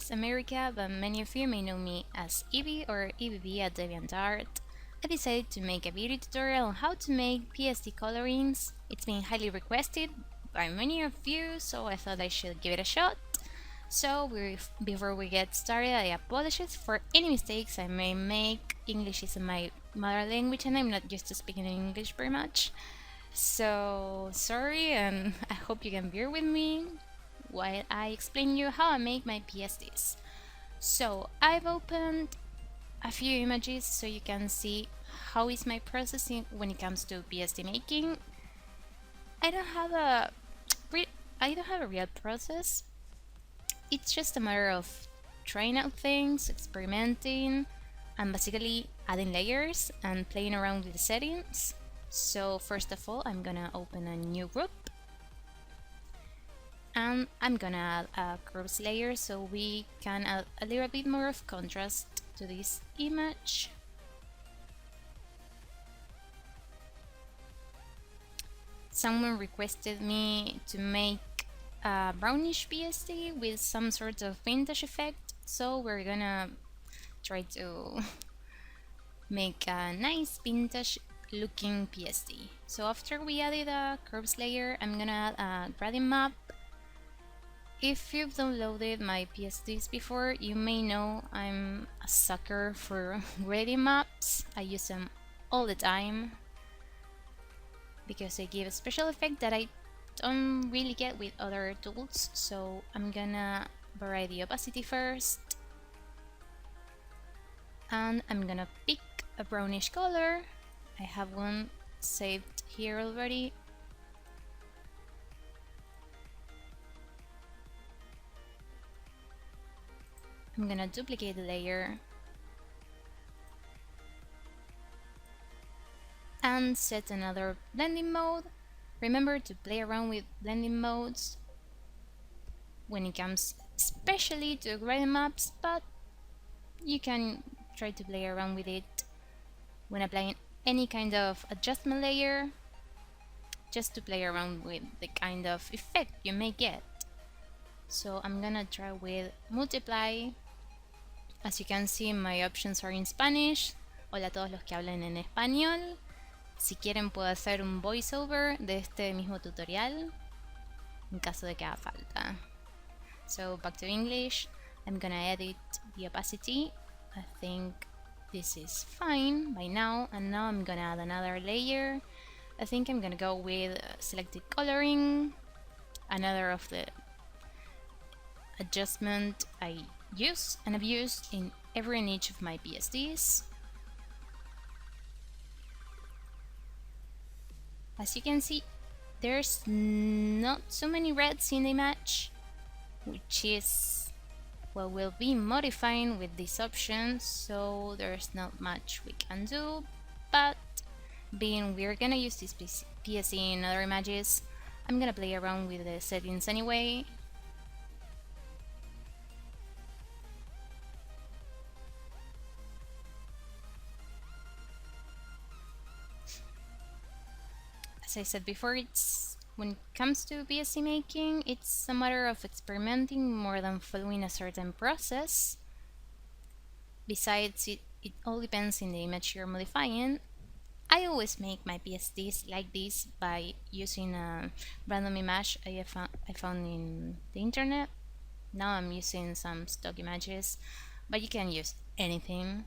is America, but many of you may know me as Evie or EVB at Deviantart. I decided to make a video tutorial on how to make PSD colorings. It's been highly requested by many of you, so I thought I should give it a shot. So before we get started, I apologize for any mistakes I may make. English is my mother language and I'm not used to speaking English very much. So sorry, and I hope you can bear with me while I explain you how I make my PSDs. So I've opened a few images so you can see how is my processing when it comes to PSD making. I don't have a real process. It's just a matter of trying out things, experimenting, and basically adding layers and playing around with the settings. So first of all, I'm gonna open a new group and I'm gonna add a curves layer so we can add a little bit more of contrast to this image. Someone requested me to make a brownish PSD with some sort of vintage effect, so we're gonna try to make a nice vintage looking PSD. So after we added a curves layer, I'm gonna add a gradient map. If you've downloaded my PSDs before, you may know I'm a sucker for gradient maps. I use them all the time because they give a special effect that I don't really get with other tools. So I'm gonna vary the opacity first, and I'm gonna pick a brownish color. I have one saved here already. I'm gonna duplicate the layer and set another blending mode. Remember to play around with blending modes when it comes especially to gradient maps, but you can try to play around with it when applying any kind of adjustment layer, just to play around with the kind of effect you may get. So I'm gonna try with multiply. As you can see, my options are in Spanish. Hola a todos los que hablen en español. Si quieren puedo hacer un voiceover de este mismo tutorial en caso de que haga falta. So back to English, I'm gonna edit the opacity. I think this is fine by now, and now I'm gonna add another layer. I think I'm gonna go with selected coloring, another of the adjustment I use and have used in every and each of my PSDs. As you can see, there's not so many reds in the image, which is what we'll be modifying with this option, so there's not much we can do, but being we're gonna use this PSD in other images, I'm gonna play around with the settings anyway. As I said before, when it comes to PSD making, it's a matter of experimenting more than following a certain process. Besides, it all depends on the image you're modifying. I always make my PSDs like this by using a random image I found in the internet. Now I'm using some stock images, but you can use anything.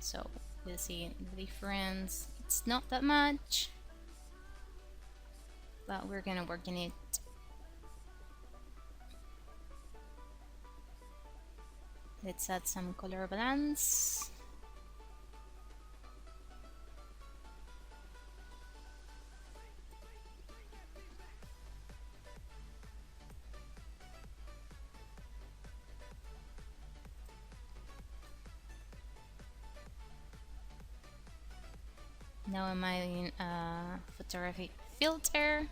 So we'll see the difference. It's not that much, but we're gonna work in it. Let's add some color balance. Now I'm adding a photography filter.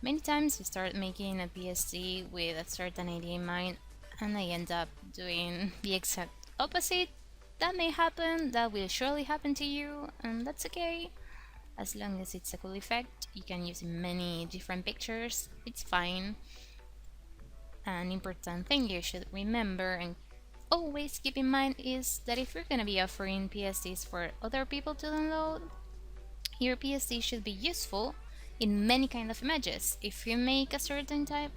Many times you start making a PSD with a certain idea in mind and I end up doing the exact opposite. That may happen, that will surely happen to you, and that's okay. As long as it's a cool effect, you can use in many different pictures, it's fine. An important thing you should remember and always keep in mind is that if you're gonna be offering PSDs for other people to download, your PSD should be useful in many kind of images. If you make a certain type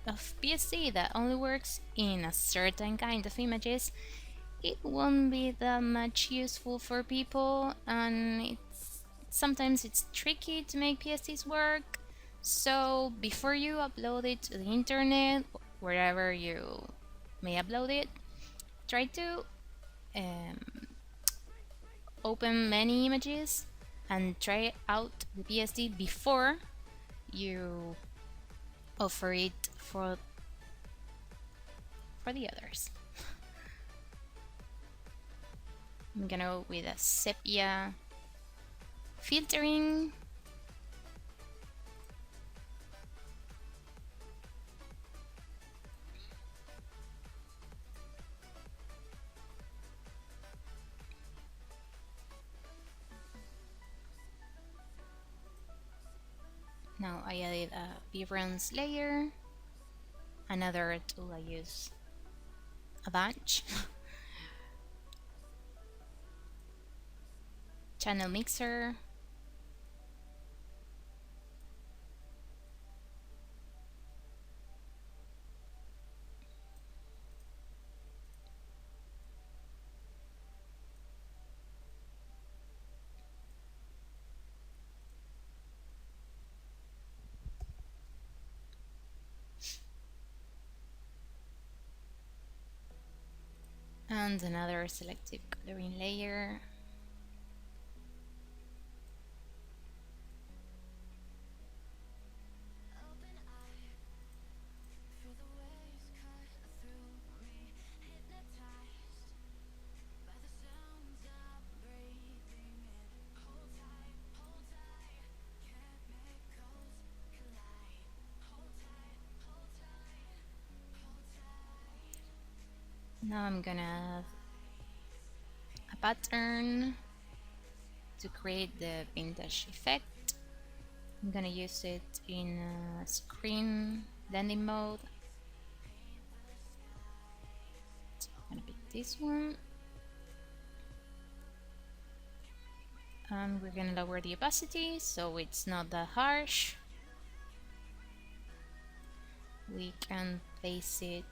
of PSD that only works in a certain kind of images, it won't be that much useful for people, and sometimes it's tricky to make PSDs work. So before you upload it to the internet, wherever you may upload it, try to um, open many images and try out the PSD before you offer it for the others. I'm gonna go with a sepia filtering. Now I added a vibrance layer. Another tool I use a bunch. Channel mixer. And another selective coloring layer. Now I'm gonna add a pattern to create the vintage effect. I'm gonna use it in screen blending mode. I'm gonna pick this one. And we're gonna lower the opacity so it's not that harsh. We can place it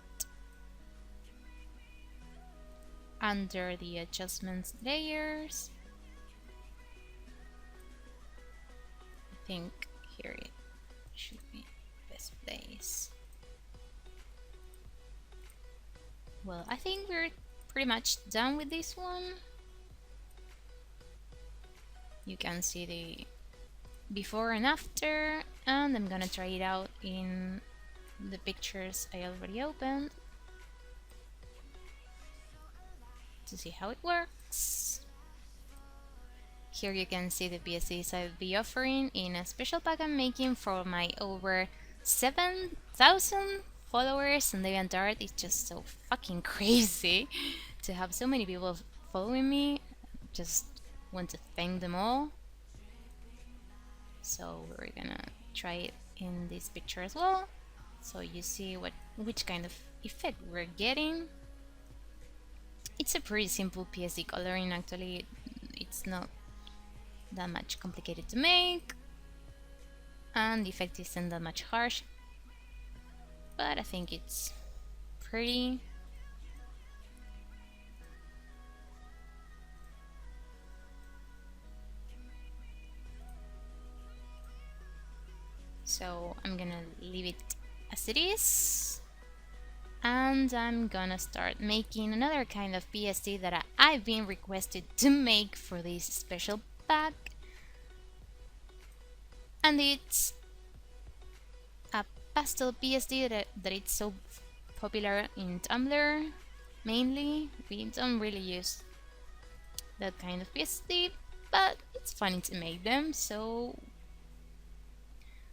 under the adjustments layers. I think here it should be best place. Well, I think we're pretty much done with this one. You can see the before and after, and I'm gonna try it out in the pictures I already opened to see how it works. Here you can see the PSDs I'll be offering in a special pack I'm making for my over 7,000 followers on Deviantart. It's just so fucking crazy to have so many people following me. Just want to thank them all. So we're gonna try it in this picture as well, so you see which kind of effect we're getting. It's a pretty simple PSD coloring actually. It's not that much complicated to make, and the effect isn't that much harsh, but I think it's pretty. So I'm gonna leave it as it is, and I'm gonna start making another kind of PSD that I've been requested to make for this special pack, and it's a pastel PSD that it's so popular in Tumblr mainly. We don't really use that kind of PSD, but it's funny to make them, so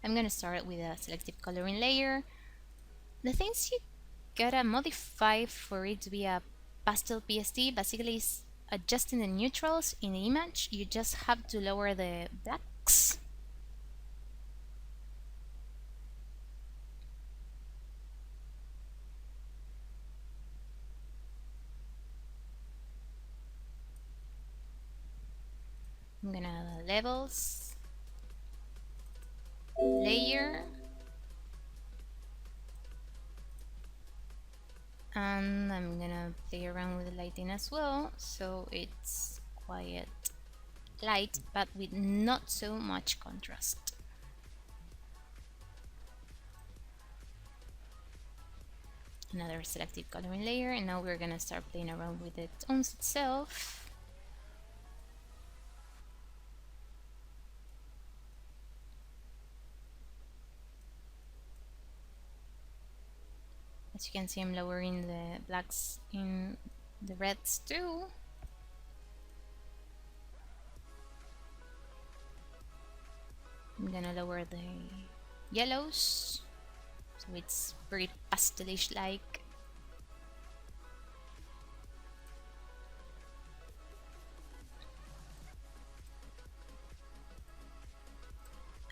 I'm gonna start with a selective coloring layer. The things you gotta modify for it to be a pastel PSD basically is adjusting the neutrals in the image. You just have to lower the blacks. I'm gonna add a levels layer, and I'm gonna play around with the lighting as well, so it's quite light but with not so much contrast. Another selective coloring layer, and now we're gonna start playing around with the tones itself. As you can see, I'm lowering the blacks in the reds too. I'm gonna lower the yellows, so it's very pastelish like.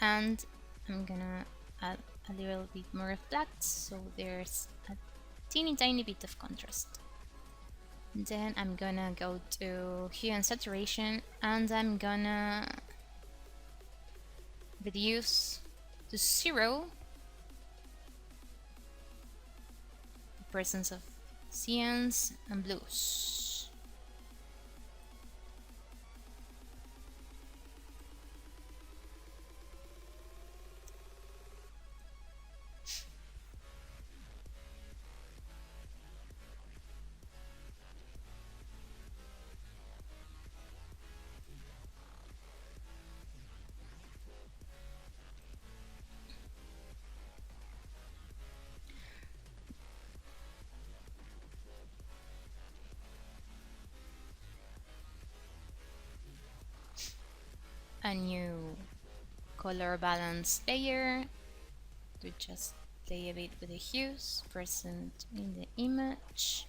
And I'm gonna add a little bit more of blacks, so there's a teeny tiny bit of contrast. Then I'm gonna go to hue and saturation, and I'm gonna reduce to 0 the presence of cyans and blues. A new color balance layer to just play a bit with the hues present in the image.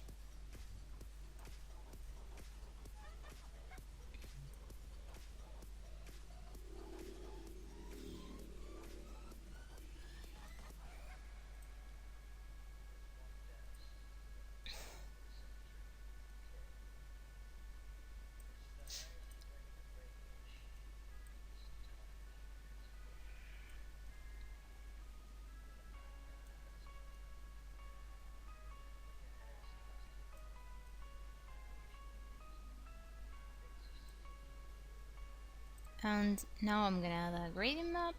And now I'm gonna add a gradient map.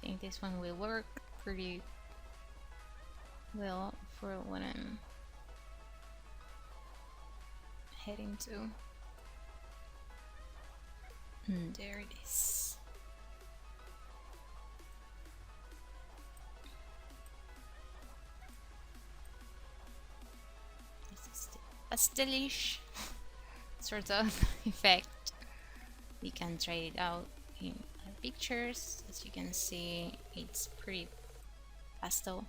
I think this one will work pretty well for what I'm heading to. And there it is. This is the pastelish sort of effect. We can try it out in our pictures. As you can see, it's pretty pastel.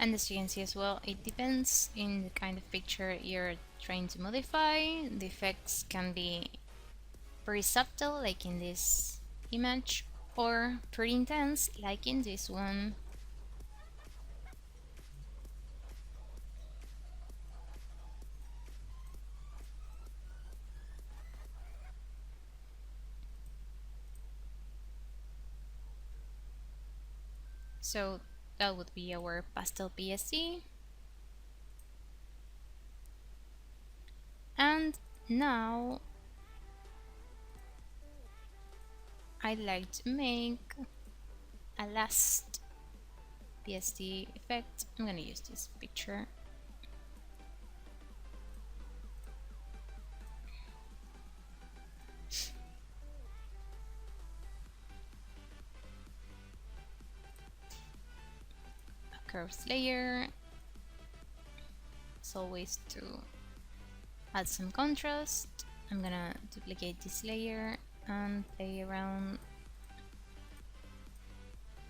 And as you can see as well, it depends in the kind of picture you're trying to modify. The effects can be very subtle, like in this image, or pretty intense, like in this one. So that would be our pastel PSD. And now I'd like to make a last PSD effect. I'm gonna use this picture. A curves layer. As always, to add some contrast, I'm gonna duplicate this layer and play around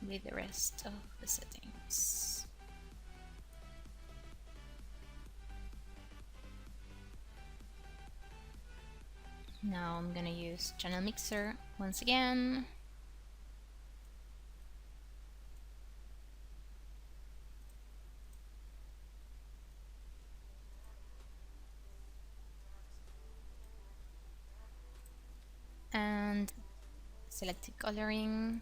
with the rest of the settings. Now I'm gonna use channel mixer once again. And selective coloring.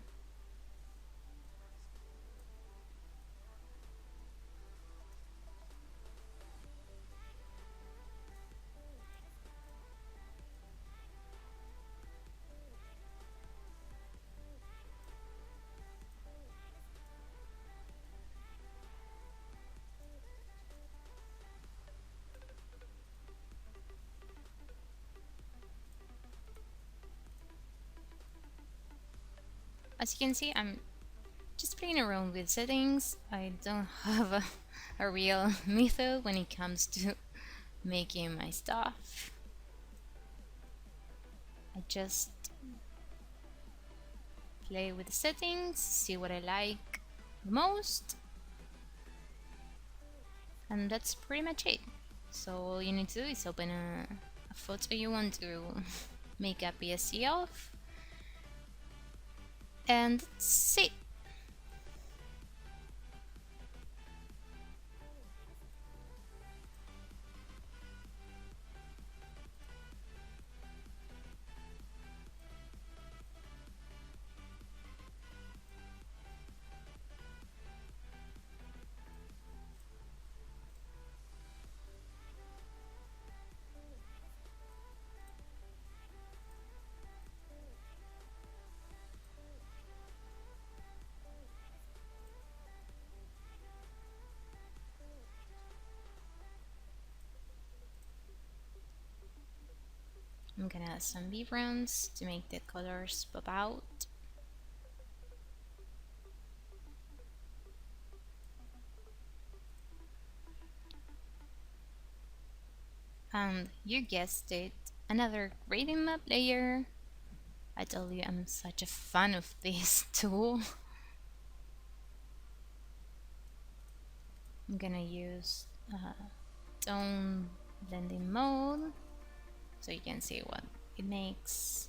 As you can see, I'm just playing around with settings. I don't have a real method when it comes to making my stuff. I just play with the settings, see what I like the most, and that's pretty much it. So all you need to do is open a photo you want to make a PSD of, and that's it. I'm gonna add some vibrance to make the colors pop out. And you guessed it, another grading map layer. I told you I'm such a fan of this tool. I'm gonna use tone blending mode so you can see what it makes.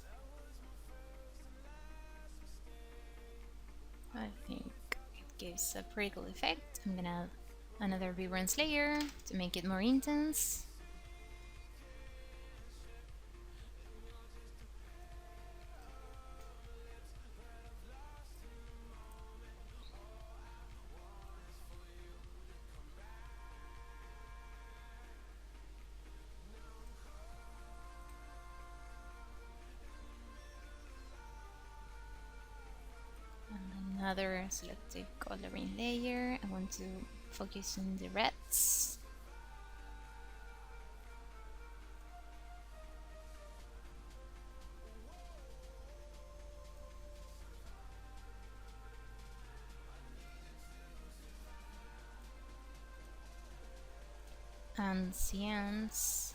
I think it gives a pretty cool effect. I'm gonna add another vibrance layer to make it more intense. Another selective coloring layer. I want to focus on the reds. And cyans.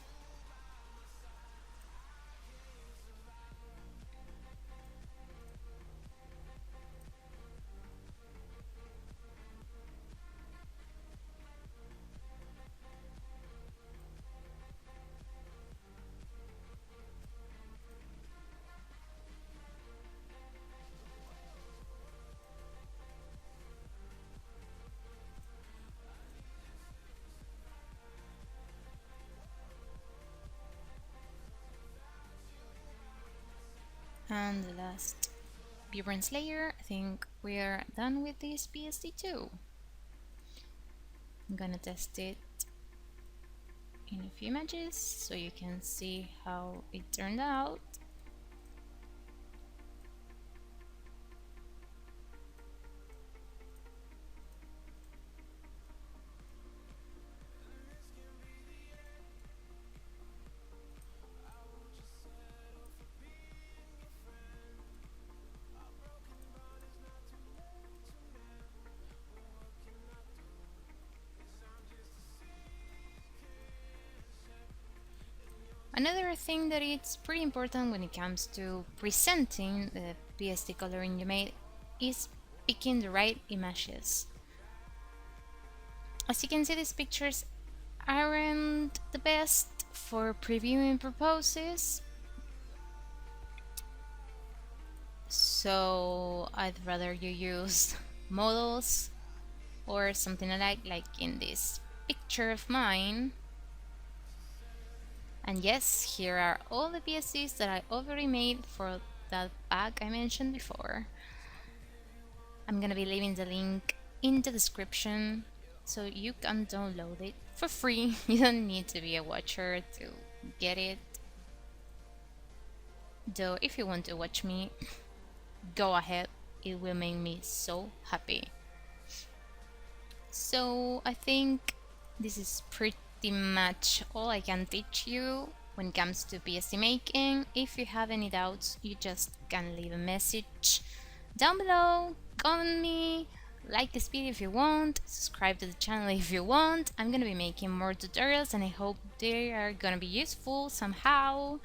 And the last appearance layer, I think we're done with this PSD too. I'm gonna test it in a few images so you can see how it turned out. Another thing that it's pretty important when it comes to presenting the PSD coloring you made is picking the right images. As you can see, these pictures aren't the best for previewing purposes, so I'd rather you use models or something like in this picture of mine. And yes, here are all the PSCs that I already made for that bag I mentioned before. I'm gonna be leaving the link in the description so you can download it for free. You don't need to be a watcher to get it. Though if you want to watch me, go ahead, it will make me so happy. So I think this is pretty much all I can teach you when it comes to PSD making. If you have any doubts, you just can leave a message down below, comment me, like this video if you want, subscribe to the channel if you want. I'm gonna be making more tutorials and I hope they are gonna be useful somehow.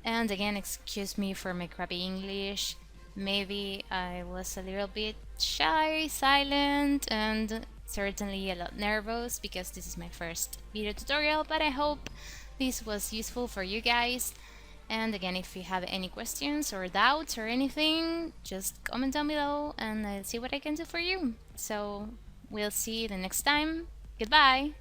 And again, excuse me for my crappy English. Maybe I was a little bit shy, silent, and certainly a lot nervous because this is my first video tutorial, but I hope this was useful for you guys. And again, if you have any questions or doubts or anything, just comment down below and I'll see what I can do for you. So we'll see you the next time. Goodbye!